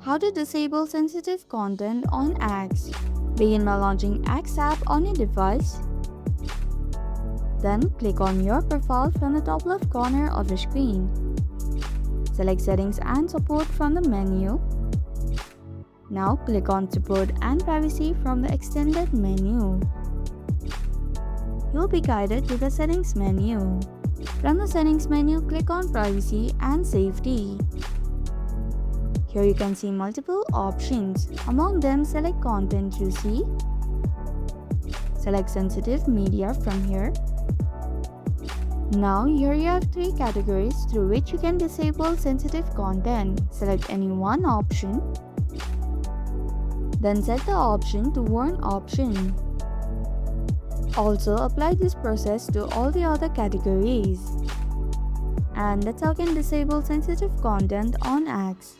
How to disable sensitive content on X. Begin by launching X app on your device. Then click on your profile from the top left corner of the screen. Select Settings and Support from the menu. Now click on Support and Privacy from the extended menu. You'll be guided to the Settings menu. From the Settings menu, click on Privacy and Safety. Here you can see multiple options. Among them, select Content you see. Select Sensitive Media from here. Now here you have 3 categories through which you can disable sensitive content. Select any one option. Then set the option to Warn option. Also apply this process to all the other categories. And that's how you can disable sensitive content on X.